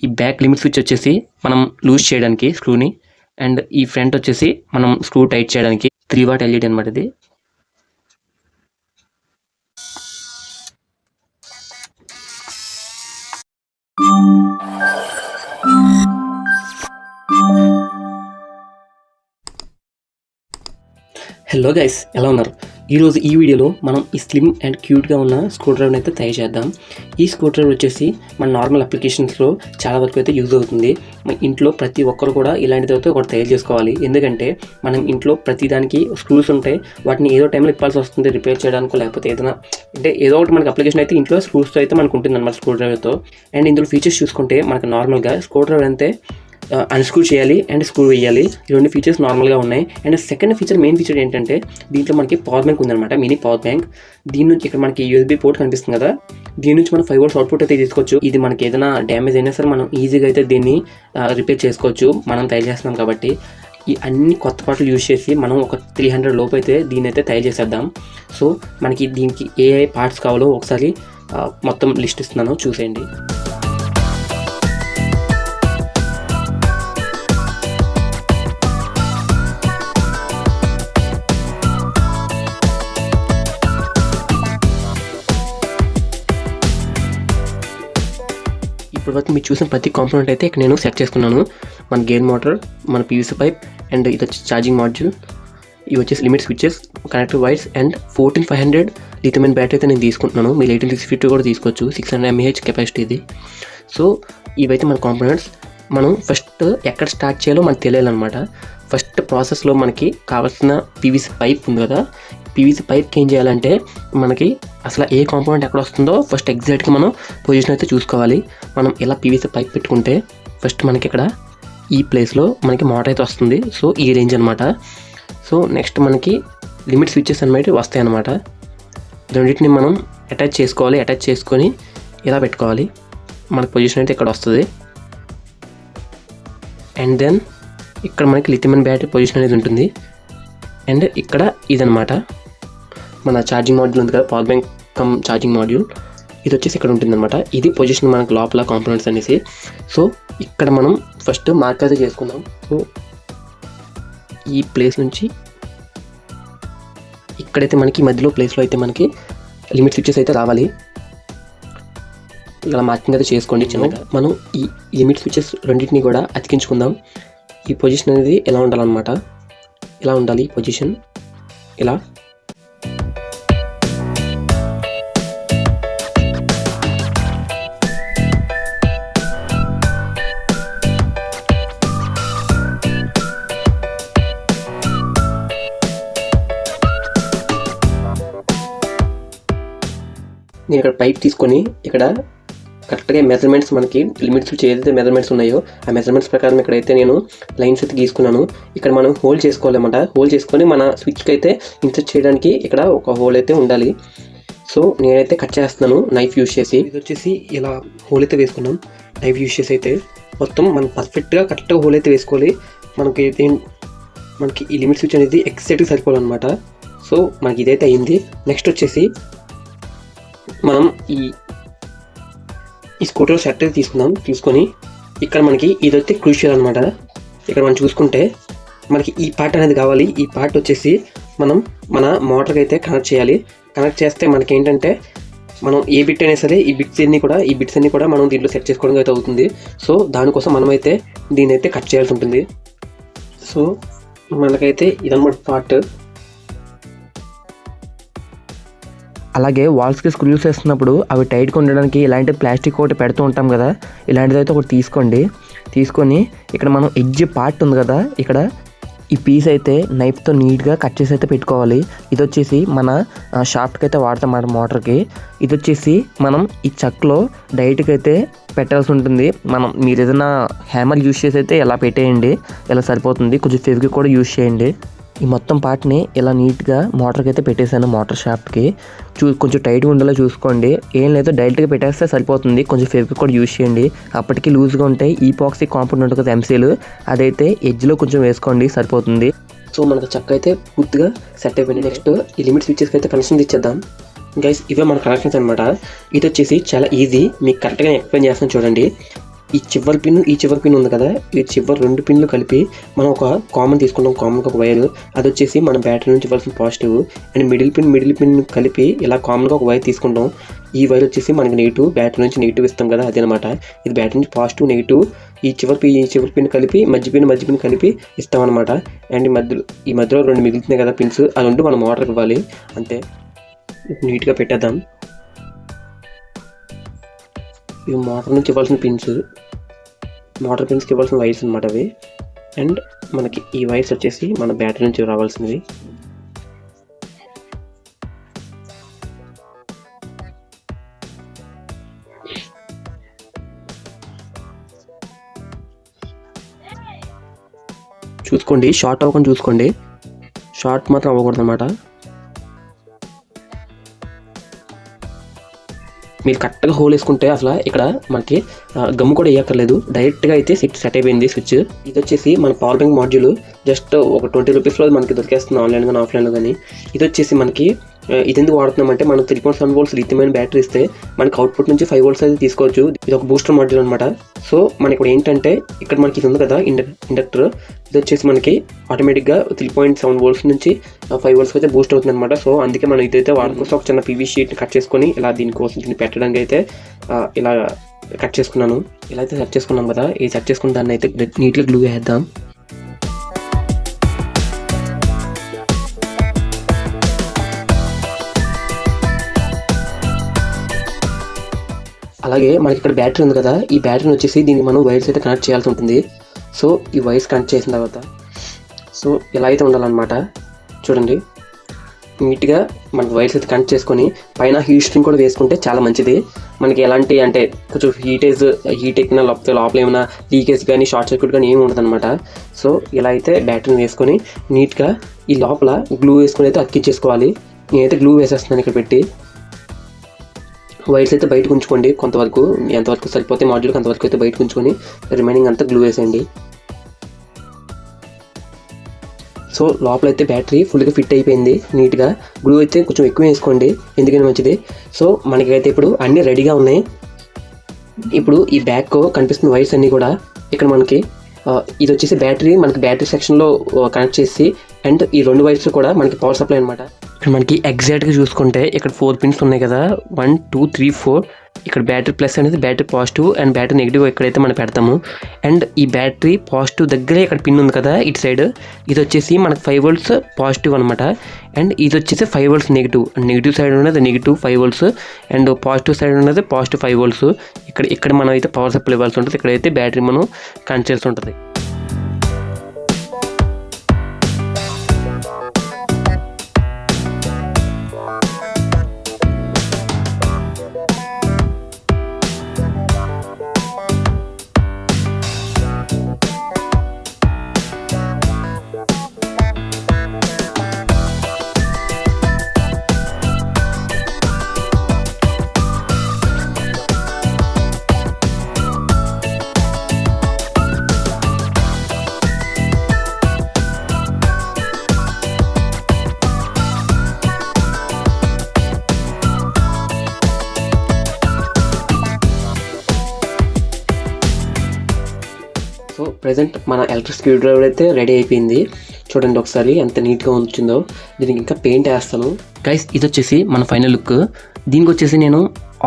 ఈ back limit switch వచ్చేసి మనం లూజ్ చేయడానికి స్క్రూని, అండ్ ఈ ఫ్రంట్ వచ్చేసి మనం స్క్రూ టైట్ చేయడానికి 3 వాట్ ఎల్ఈడి అనమాట ఇది. హలో గైస్, ఎలా ఉన్నారు? ఈరోజు ఈ వీడియోలో మనం ఈ స్లిమ్ అండ్ క్యూట్గా ఉన్న స్క్రూ డ్రైవర్ని అయితే తయారు చేద్దాం. ఈ స్క్రూ డ్రైవర్ వచ్చేసి మన నార్మల్ అప్లికేషన్స్లో చాలా వరకు అయితే యూజ్ అవుతుంది. మన ఇంట్లో ప్రతి ఒక్కరు కూడా ఇలాంటిది అయితే ఒకటి తయారు చేసుకోవాలి. ఎందుకంటే మనం ఇంట్లో ప్రతి దానికి స్క్రూస్ ఉంటాయి, వాటిని ఏదో టైంలో ఇప్పాల్సి వస్తుంది రిపేర్ చేయడానికి, లేకపోతే ఏదైనా అంటే ఏదో ఒకటి మనకి అప్లికేషన్ అయితే ఇంట్లో స్క్రూస్తో అయితే మనకు ఉంటుంది అన్నమాట స్క్రూ డ్రైవర్తో. అండ్ ఇందులో ఫీచర్స్ చూసుకుంటే మనకు నార్మల్గా స్క్రూ డ్రైవర్ అంతే అన్స్క్రూ చేయాలి అండ్ స్క్రూ వేయాలి. ఈ రెండు ఫీచర్స్ నార్మల్గా ఉన్నాయి. And second feature, main feature ఏంటంటే దీంట్లో మనకి పవర్ బ్యాంక్ ఉందన్నమాట, మినీ పవర్ బ్యాంక్. దీని నుంచి ఇక్కడ మనకి యూఎస్బీ పోర్ట్ కనిపిస్తుంది కదా, దీని నుంచి మనం 5 volts అవుట్పుట్ అయితే తీసుకోవచ్చు. ఇది మనకి ఏదైనా డ్యామేజ్ అయినా సరే మనం ఈజీగా అయితే దీన్ని రిపేర్ చేసుకోవచ్చు, మనం తయారు చేస్తున్నాం కాబట్టి. ఈ అన్ని కొత్త పాటలు యూజ్ చేసి మనం ఒక 300 లోపు అయితే దీన్ని అయితే తయారు చేసేద్దాం. సో మనకి దీనికి ఏ పార్ట్స్ కావాలో ఒకసారి మొత్తం లిస్ట్ ఇస్తున్నాను, చూసేయండి. ఇప్పటివరకు మీరు చూసిన ప్రతి కాంపోనెంట్ అయితే ఇక్కడ నేను సెట్ చేసుకున్నాను. మన గేర్ మోటార్, మన పీవీసీ పైప్, అండ్ ఇది వచ్చి ఛార్జింగ్ మాడ్యూల్, ఇవి వచ్చేసి limit switches, connector wires, and 14500 lithium battery అయితే నేను తీసుకుంటున్నాను. మీరు 18650 కూడా తీసుకోవచ్చు, 600 mAh కెపాసిటీ ఇది. సో ఇవైతే మన కాంపోనెంట్స్. మనం ఫస్ట్ ఎక్కడ స్టార్ట్ చేయాలో మనకు తెలియాలన్నమాట. ఫస్ట్ ప్రాసెస్లో మనకి కావాల్సిన పీవీసీ పైప్ ఉంది కదా, పీవీసీ పైప్కి ఏం చేయాలంటే మనకి అసలు ఏ కాంపోనెంట్ ఎక్కడ వస్తుందో ఫస్ట్ ఎగ్జాక్ట్గా మనం పొజిషన్ అయితే చూసుకోవాలి. మనం ఇలా పీవీసీ పైప్ పెట్టుకుంటే ఫస్ట్ మనకి ఇక్కడ ఈ ప్లేస్లో మనకి మోటార్ అయితే వస్తుంది. సో ఈ రేంజ్ అనమాట. సో నెక్స్ట్ మనకి లిమిట్ స్విచెస్ అనేవి వస్తాయి అన్నమాట. రెండింటిని మనం అటాచ్ చేసుకోవాలి. అటాచ్ చేసుకొని ఇలా పెట్టుకోవాలి. మనకి పొజిషన్ అయితే ఇక్కడ వస్తుంది. అండ్ దెన్ ఇక్కడ మనకి లిథియం బ్యాటరీ పొజిషన్ అనేది ఉంటుంది. అండ్ ఇక్కడ ఇదనమాట మన ఛార్జింగ్ మాడ్యూల్ ఉంది కదా, power bank come charging module, ఇది వచ్చేసి ఇక్కడ ఉంటుందన్నమాట. ఇది పొజిషన్ మనకు లోపల కాంపోనెంట్స్ అనేసి. సో ఇక్కడ మనం ఫస్ట్ మార్క్ అయితే చేసుకుందాం. సో ఈ ప్లేస్ నుంచి ఇక్కడైతే మనకి మధ్యలో ప్లేస్లో అయితే మనకి లిమిట్ స్విచెస్ అయితే రావాలి. ఇలా మార్కింగ్ అయితే చేసుకోండి చిన్నగా. మనం ఈ లిమిట్ స్విచెస్ రెండింటిని కూడా అతికించుకుందాం. ఈ పొజిషన్ అనేది ఎలా ఉండాలన్నమాట, ఇలా ఉండాలి పొజిషన్, ఇలా. నేను ఇక్కడ పైప్ తీసుకొని ఇక్కడ కరెక్ట్గా మెజర్మెంట్స్, మనకి లిమిట్స్ ఏదైతే మెజర్మెంట్స్ ఉన్నాయో ఆ మెజర్మెంట్స్ ప్రకారం ఇక్కడైతే నేను లైన్స్ అయితే గీసుకున్నాను. ఇక్కడ మనం హోల్డ్ చేసుకోవాలన్నమాట. హోల్డ్ చేసుకొని మన స్విచ్కి అయితే ఇన్సర్ట్ చేయడానికి ఇక్కడ ఒక హోల్ అయితే ఉండాలి. సో నేనైతే కట్ చేస్తున్నాను నైఫ్ యూజ్ చేసి. ఇది వచ్చేసి ఇలా హోల్ అయితే వేసుకున్నాం నైఫ్ యూజ్ చేసి. అయితే మొత్తం మనం పర్ఫెక్ట్గా కరెక్ట్గా హోల్ అయితే వేసుకోవాలి. మనకి ఈ లిమిట్ స్విచ్ అనేది ఎగ్జాక్ట్గా సరిపోవాలన్నమాట. సో మనకి ఇదైతే అయింది. నెక్స్ట్ వచ్చేసి మనం ఈ స్కూటర్ సెట్ అయితే తీసుకొని ఇక్కడ మనకి ఇది వచ్చి క్రూషియల్ అనమాట. ఇక్కడ మనం చూసుకుంటే మనకి ఈ పార్ట్ అనేది కావాలి. ఈ పార్ట్ వచ్చేసి మనం మన మోటార్కి అయితే కనెక్ట్ చేయాలి. కనెక్ట్ చేస్తే మనకి ఏంటంటే మనం ఏ బిట్ అయినా సరే ఈ బిట్స్ అన్ని కూడా మనం దీంట్లో సెట్ చేసుకోవడం అయితే అవుతుంది. సో దానికోసం మనమైతే దీన్ని అయితే కట్ చేయాల్సి ఉంటుంది. సో మనకైతే ఇదన్నమాట పార్ట్. అలాగే వాల్స్కి స్క్రూస్ వేస్తున్నప్పుడు అవి టైట్గా ఉండడానికి ఇలాంటి ప్లాస్టిక్ ఒకటి పెడుతూ ఉంటాం కదా, ఇలాంటిది అయితే ఒకటి తీసుకొని ఇక్కడ మనం ఎడ్జ్ పార్ట్ ఉంది కదా, ఇక్కడ ఈ పీస్ అయితే నైఫ్తో నీట్గా కట్ చేసి అయితే పెట్టుకోవాలి. ఇది వచ్చేసి మన షాఫ్ట్కి అయితే వాడతాం మన మోటార్కి. ఇది వచ్చేసి మనం ఈ చక్లో డైరెక్ట్గా అయితే పెట్టాల్సి ఉంటుంది. మీరు ఏదైనా హ్యామర్ యూజ్ చేసి అయితే ఇలా పెట్టేయండి, ఇలా సరిపోతుంది. కొంచెం ఫెవిక్విక్ కూడా యూజ్ చేయండి. ఈ మొత్తం పార్ట్ని ఇలా నీట్గా మోటార్కి అయితే పెట్టేశాను. మోటార్ షాఫ్ట్కి కొంచెం టైట్గా ఉండేలా చూసుకోండి. ఏం లేదు, డైరెక్ట్గా పెట్టేస్తే సరిపోతుంది. కొంచెం ఫెవిక్విక్ కూడా యూజ్ చేయండి, అప్పటికి లూజ్గా ఉంటాయి. ఈపాక్సీ కాంపౌండ్ ఉంటుంది కదా ఎంసీలు, అదైతే ఎడ్జ్లో కొంచెం వేసుకోండి, సరిపోతుంది. సో మనకు చక్క అయితే పూర్తిగా సెట్ అయిపోయింది. నెక్స్ట్ ఈ లిమిట్ స్విచెస్కి అయితే కనెక్షన్ ఇచ్చేద్దాం. గైస్ ఇవే మన కనెక్షన్స్ అనమాట. ఇది వచ్చేసి చాలా ఈజీ, మీకు కరెక్ట్గా ఎక్స్ప్లెయిన్ చేస్తాను చూడండి. ఈ చివరి పిన్ ఉంది కదా, ఈ చివరి 2 పిన్లు కలిపి మనం ఒక కామన్ తీసుకుంటాం. కామన్గా ఒక వైర్, అది వచ్చేసి మన బ్యాటరీ నుంచి ఇవ్వాల్సిన పాజిటివ్. అండ్ మిడిల్ పిన్ కలిపి ఇలా కామన్గా ఒక వైర్ తీసుకుంటాం. ఈ వైర్ వచ్చేసి మనకి నెగిటివ్, బ్యాటరీ నుంచి నెగిటివ్ ఇస్తాం కదా అదనమాట. ఇది బ్యాటరీ నుంచి పాజిటివ్, నెగిటివ్. ఈ చివరి పిన్ కలిపి మధ్య పిన్ కలిపి ఇస్తామన్నమాట. అండ్ ఈ మధ్యలో 2 మిగులుతున్నాయి కదా పిన్స్, అది 2 మనం మోటార్కి ఇవ్వాలి. అంతే, నీట్గా పెట్టేద్దాం. ఇవి మోటార్ నుంచి ఇవ్వాల్సిన పిన్స్, మోటార్ పిన్స్కి ఇవ్వాల్సిన వైర్స్ అనమాట అవి. అండ్ మనకి ఈ వైర్స్ వచ్చేసి మన బ్యాటరీ నుంచి రావాల్సినవి. చూసుకోండి, షార్ట్ అవ్వకుండా చూసుకోండి, షార్ట్ మాత్రం అవ్వకూడదు అనమాట. మీరు కరెక్ట్గా హోల్ వేసుకుంటే అసలు ఇక్కడ మనకి గమ్ము కూడా వేయక్కర్లేదు, డైరెక్ట్గా అయితే సెట్ అయిపోయింది స్విచ్. ఇది వచ్చేసి మన పవర్ బ్యాంక్ మాడ్యూల్, జస్ట్ ఒక 20 రూపీస్లో మనకి దొరికేస్తుంది ఆన్లైన్ కానీ ఆఫ్లైన్లో కానీ. ఇది వచ్చేసి మనకి ఇది ఎందుకు వాడుతున్నామంటే, మనం 3.7 volts లిథియం బ్యాటరీ ఇస్తే మనకి అవుట్పుట్ నుంచి 5 volts అయితే తీసుకోవచ్చు. ఇది ఒక బూస్టర్ మాడ్యూల్ అనమాట. సో మనకి ఇప్పుడు ఏంటంటే, ఇక్కడ మనకి ఇది ఉంది కదా ఇండక్టర్, ఇది వచ్చేసి మనకి ఆటోమేటిక్గా 3.7 volts నుంచి 5 volts అయితే బూస్ట్ అవుతుంది అనమాట. సో అందుకే మనం ఇదైతే వాడుకోవచ్చు. ఒక చిన్న పీవీ షీట్ కట్ చేసుకొని ఇలా దీన్ని పెట్టడానికి అయితే ఇలా కట్ చేసుకున్నాను. ఇలా అయితే సెట్ చేసుకున్నాం కదా, ఈ సెట్ చేసుకున్న దాన్ని అయితే నీట్గా గ్లూ వేద్దాం. అలాగే మనకి ఇక్కడ బ్యాటరీ ఉంది కదా, ఈ బ్యాటరీని వచ్చేసి దీన్ని మనం వైర్స్ అయితే కనెక్ట్ చేయాల్సి ఉంటుంది. సో ఈ వైర్స్ కనెక్ట్ చేసిన తర్వాత సో ఇలా అయితే ఉండాలన్నమాట. చూడండి, నీట్గా మనకి వైర్స్ అయితే కనెక్ట్ చేసుకొని పైన హీట్ స్ట్రింగ్ కూడా వేసుకుంటే చాలా మంచిది. మనకి ఎలాంటి అంటే కొంచెం హీట్ ఎక్కినా లేకపోతే లోపల ఏమైనా లీకేజ్ కానీ షార్ట్ సర్క్యూట్ కానీ ఏమి ఉండదు అనమాట. సో ఇలా అయితే బ్యాటరీని వేసుకొని నీట్గా ఈ లోపల గ్లూ వేసుకొని అయితే అతికించేసుకోవాలి. నేనైతే గ్లూ వేసేస్తున్నాను ఇక్కడ పెట్టి. వైర్స్ అయితే బయటకు ఉంచుకోండి కొంతవరకు, ఎంతవరకు సరిపోతే మాడ్యూల్కి అంతవరకు అయితే బయటకు ఉంచుకొని రిమైనింగ్ అంతా గ్లూ వేసేయండి. సో లోపల అయితే బ్యాటరీ ఫుల్గా ఫిట్ అయిపోయింది నీట్గా. గ్లూ అయితే కొంచెం ఎక్కువ వేసుకోండి, ఎందుకని మంచిది. సో మనకైతే ఇప్పుడు అన్నీ రెడీగా ఉన్నాయి. ఇప్పుడు ఈ బ్యాక్ కనిపిస్తున్న వైర్స్ అన్నీ కూడా ఇక్కడ మనకి ఇది వచ్చేసి మనకి బ్యాటరీ సెక్షన్లో కనెక్ట్ చేసి, అండ్ ఈ 2 వైర్స్ కూడా మనకి పవర్ సప్లై అనమాట. ఇక్కడ మనకి ఎగ్జాక్ట్గా చూసుకుంటే ఇక్కడ 4 పిన్స్ ఉన్నాయి కదా, 1 2 3 4. ఇక్కడ బ్యాటరీ ప్లస్ అనేది battery positive and battery negative ఇక్కడైతే మనం పెడతాము. అండ్ ఈ బ్యాటరీ పాజిటివ్ దగ్గరే ఇక్కడ పిన్ ఉంది కదా ఇటు సైడ్, ఇది వచ్చేసి మనకి 5 volts పాజిటివ్ అనమాట. అండ్ ఇది వచ్చేసి 5 volts నెగిటివ్ సైడ్ ఉన్నది negative 5 volts, and positive side ఉన్నది పాజిటివ్ 5 volts. ఇక్కడ మనం అయితే పవర్ సప్లై ఇవ్వాల్సి ఉంటుంది. ఇక్కడైతే బ్యాటరీ మనం కనెక్ట్ చేస్తూ ఉంటుంది. సో ప్రజెంట్ మన ఎలక్ట్రిక్ స్క్రూ డ్రైవర్ అయితే రెడీ అయిపోయింది. చూడండి ఒకసారి ఎంత నీట్గా ఉంచిందో. దీనికి ఇంకా పెయింట్ వేస్తాను గైస్. ఇది వచ్చేసి మన ఫైనల్ లుక్. దీనికి వచ్చేసి నేను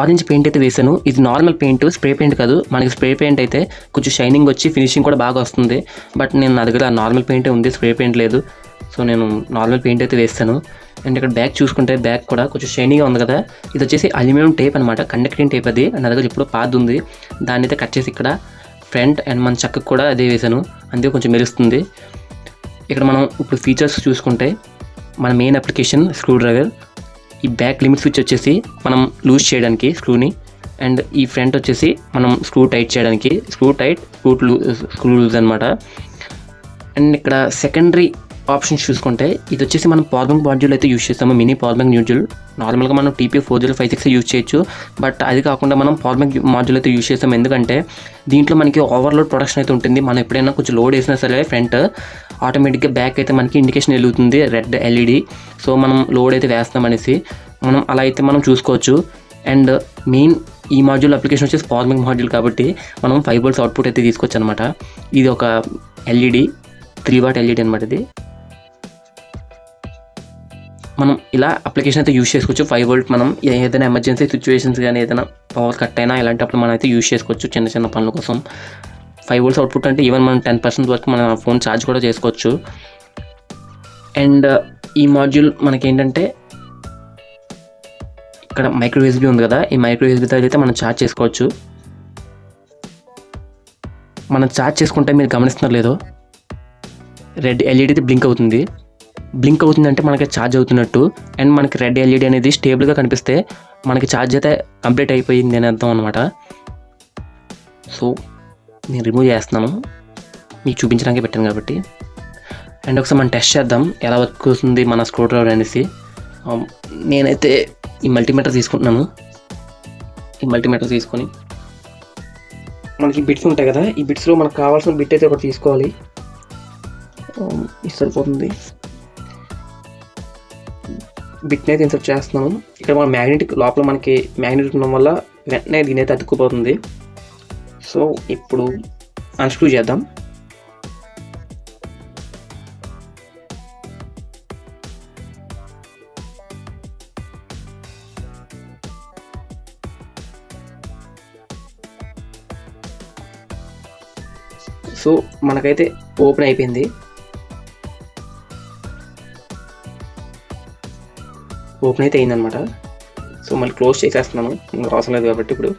ఆరెంజ్ పెయింట్ అయితే వేసాను. ఇది నార్మల్ పెయింట్, స్ప్రే పెయింట్ కాదు. మనకి స్ప్రే పెయింట్ అయితే కొంచెం షైనింగ్ వచ్చి ఫినిషింగ్ కూడా బాగా వస్తుంది. బట్ నా దగ్గర నార్మల్ పెయింటే ఉంది, స్ప్రే పెయింట్ లేదు. సో నేను నార్మల్ పెయింట్ అయితే వేస్తాను. అండ్ ఇక్కడ బ్యాక్ చూసుకుంటే బ్యాక్ కూడా కొంచెం షైనీగా ఉంది కదా, ఇది వచ్చేసి అల్యూమినియం టేప్ అనమాట, కండక్టింగ్ టేప్. అది నా దగ్గర ఇప్పుడు పాత్ ఉంది, దాన్ని అయితే కట్ చేసి ఇక్కడ ఫ్రంట్ అండ్ మన చక్కకు కూడా అదే వేసాను, అందుకే కొంచెం మెరుస్తుంది. ఇక్కడ మనం ఇప్పుడు ఫీచర్స్ చూసుకుంటే మన మెయిన్ అప్లికేషన్ స్క్రూ డ్రైవర్. ఈ బ్యాక్ లిమిట్ స్విచ్ వచ్చేసి మనం లూజ్ చేయడానికి స్క్రూని, అండ్ ఈ ఫ్రంట్ వచ్చేసి మనం స్క్రూ టైట్ చేయడానికి స్క్రూ లూజ్ అనమాట. అండ్ ఇక్కడ సెకండరీ ఆప్షన్స్ చూసుకుంటే ఇది వచ్చేసి మనం పవర్ బ్యాంక్ మాడ్యూల్ అయితే యూజ్ చేస్తాము, మినీ పవర్ బ్యాంక్ మాడ్యూల్. నార్మల్గా మనం TP4056 యూజ్ చేయొచ్చు, బట్ అది కాకుండా మనం పవర్ బ్యాంక్ మాడ్యూల్ అయితే యూజ్ చేస్తాం. ఎందుకంటే దీంట్లో మనకి ఓవర్లోడ్ ప్రొడక్షన్ అయితే ఉంటుంది. మనం ఎప్పుడైనా కొంచెం లోడ్ వేసినా సరే ఫ్రంట్ ఆటోమేటిక్గా బ్యాక్ అయితే మనకి ఇండికేషన్ వెలుగుతుంది, రెడ్ LED. సో మనం లోడ్ అయితే వేస్తాం అనేసి మనం అలా అయితే మనం చూసుకోవచ్చు. అండ్ మెయిన్ ఈ మాడ్యూల్ అప్లికేషన్ వచ్చేసి ఫార్మింగ్ మాడ్యూల్ కాబట్టి మనం 5 volts అవుట్పుట్ అయితే తీసుకోవచ్చు అనమాట. ఇది ఒక ఎల్ఈడి 3 watt ఎల్ఈడి అనమాట. ఇది మనం ఇలా అప్లికేషన్ అయితే యూజ్ చేసుకోవచ్చు. 5 volt మనం ఏదైనా ఎమర్జెన్సీ సిచ్యువేషన్స్ కానీ ఏదైనా పవర్ కట్ అయినా ఇలాంటప్పుడు మనం అయితే యూజ్ చేసుకోవచ్చు చిన్న చిన్న పనుల కోసం. 5 volts అవుట్పుట్ అంటే ఈవెన్ మనం 10% వరకు మన ఫోన్ ఛార్జ్ కూడా చేసుకోవచ్చు. అండ్ ఈ మాడ్యూల్ మనకేంటంటే ఇక్కడ మైక్రో యూఎస్బీ ఉంది కదా, ఈ మైక్రో యూఎస్బీతో అయితే మనం ఛార్జ్ చేసుకోవచ్చు. మనం ఛార్జ్ చేసుకుంటే మీరు గమనిస్తున్నారు లేదో, రెడ్ ఎల్ఈడి బ్లింక్ అవుతుంది. బ్లింక్ అవుతుందంటే మనకి ఛార్జ్ అవుతున్నట్టు. అండ్ మనకి రెడ్ ఎల్ఈడి అనేది స్టేబుల్గా కనిపిస్తే మనకి ఛార్జ్ అయితే కంప్లీట్ అయిపోయింది అని అర్థం అనమాట. సో నేను రిమూవ్ చేస్తున్నాను, మీకు చూపించడానికి పెట్టాను కాబట్టి. అండ్ ఒకసారి మనం టెస్ట్ చేద్దాం ఎలా వర్క్ అవుతుంది మన స్క్రూ డ్రైవర్ అనేసి. నేనైతే ఈ మల్టీమీటర్ తీసుకుంటున్నాను. ఈ మల్టీమీటర్ తీసుకొని మనకి బిట్స్ ఉంటాయి కదా, ఈ బిట్స్లో మనకు కావాల్సిన బిట్ అయితే ఒకటి తీసుకోవాలి. ఇది సరిపోతుంది. బిట్ని అయితే ఇన్సర్ట్ చేస్తున్నాము. ఇక్కడ మన మ్యాగ్నెటిక్ లోపల మనకి మ్యాగ్నెటిక్ ఉండడం వల్ల వెంటనే దీని అయితే అతుక్కుపోతుంది. సో ఇప్పుడు అన్స్క్రూ చేద్దాం. సో మనకైతే ఓపెన్ అయిపోయింది. ఓపెన్ అయితే అయిందనమాట. సో మళ్ళీ క్లోజ్ చేసేస్తున్నాను, అవసరం లేదు కాబట్టి. ఇప్పుడు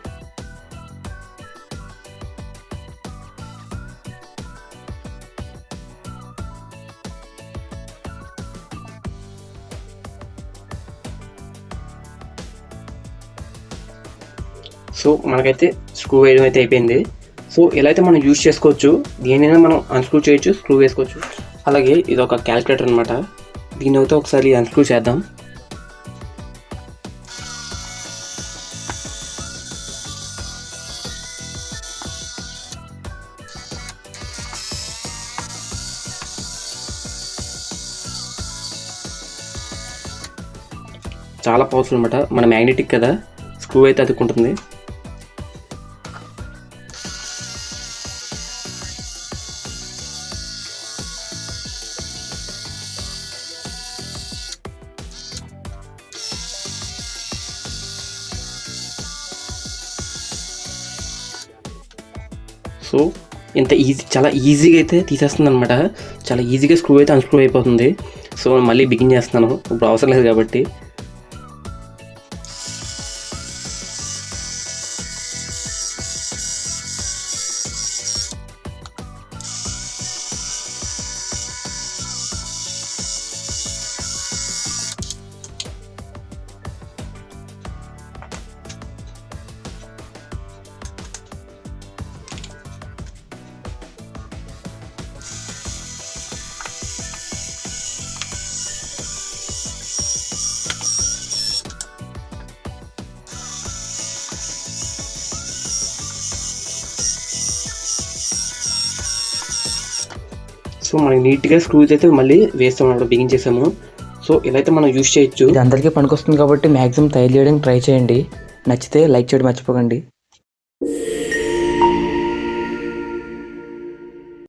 సో మనకైతే స్క్రూ వేయడం అయితే అయిపోయింది. సో ఇలా అయితే మనం యూజ్ చేసుకోవచ్చు. దేనైనా మనం అన్స్క్రూ చేయొచ్చు, స్క్రూ వేసుకోవచ్చు. అలాగే ఇది ఒక క్యాలిక్యులేటర్ అనమాట. దీని అయితే ఒకసారి అన్స్క్రూ చేద్దాం. చాలా పవర్ఫుల్ అనమాట. మన మ్యాగ్నెటిక్ కదా, స్క్రూ అయితే అతుక్కుంటుంది. సో ఇంత చాలా ఈజీగా అయితే తీసేస్తుంది అనమాట. చాలా ఈజీగా స్క్రూ అయితే అన్స్క్రూ అయిపోతుంది. సో మళ్ళీ బిగిన్ చేస్తున్నాను, ఇప్పుడు అవసరం లేదు కాబట్టి. సో మనకి నీట్గా స్క్రూస్ అయితే మళ్ళీ వేస్తాం అన్నమాట, బిగిన్ చేసాము. సో ఇలా అయితే మనం యూజ్ చేయొచ్చు. ఇది అందరికీ పనికొస్తుంది కాబట్టి మ్యాక్సిమం తయారు చేయడానికి ట్రై చేయండి. నచ్చితే లైక్ చేయడం మర్చిపోకండి.